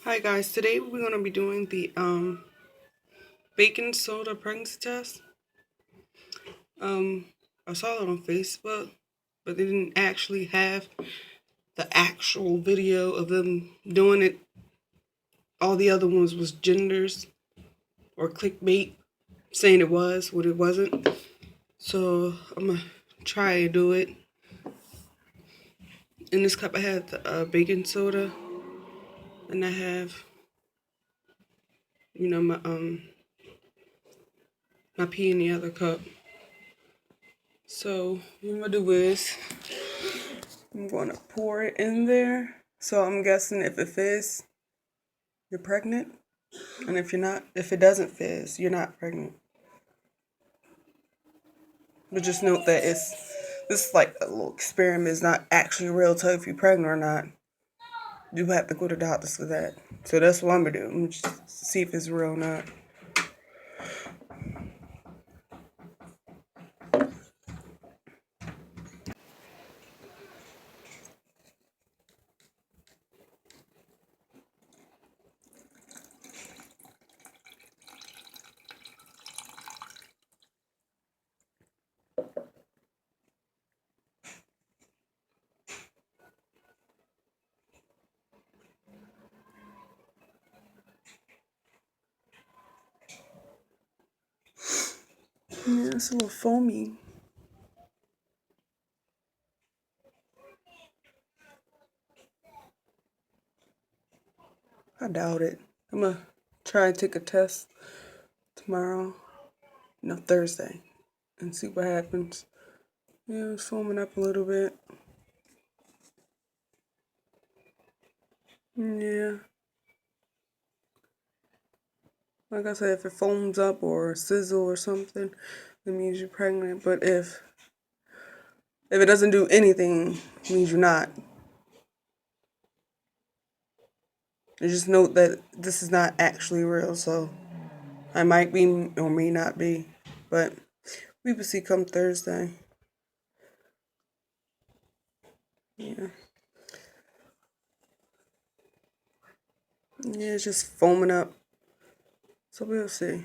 Hi guys, today we're going to be doing the baking soda pregnancy test. Um I saw it on Facebook, but they didn't actually have the actual video of them doing it. All the other ones was genders or clickbait saying it was what it wasn't. So I'm going to try to do it. In this cup I have the baking soda, and I have my pea in the other cup. So what I'm going to do is I'm going to pour it in there. So I'm guessing if it fizz, you're pregnant. And if you're not, if it doesn't fizz, you're not pregnant. But just note that this is like a little experiment. It's not actually real. Tell if you're pregnant or not. You have to go to the doctors for that. So that's what I'm gonna do. I'm just see if it's real or not. Yeah, it's a little foamy. I doubt it. I'm gonna try and take a test tomorrow, Thursday, and see what happens. Yeah, it's foaming up a little bit. Yeah. Like I said, if it foams up or sizzle or something, that means you're pregnant. But if it doesn't do anything, it means you're not. And just note that this is not actually real, so I might be or may not be. But we will see come Thursday. Yeah. Yeah, it's just foaming up. So we'll see.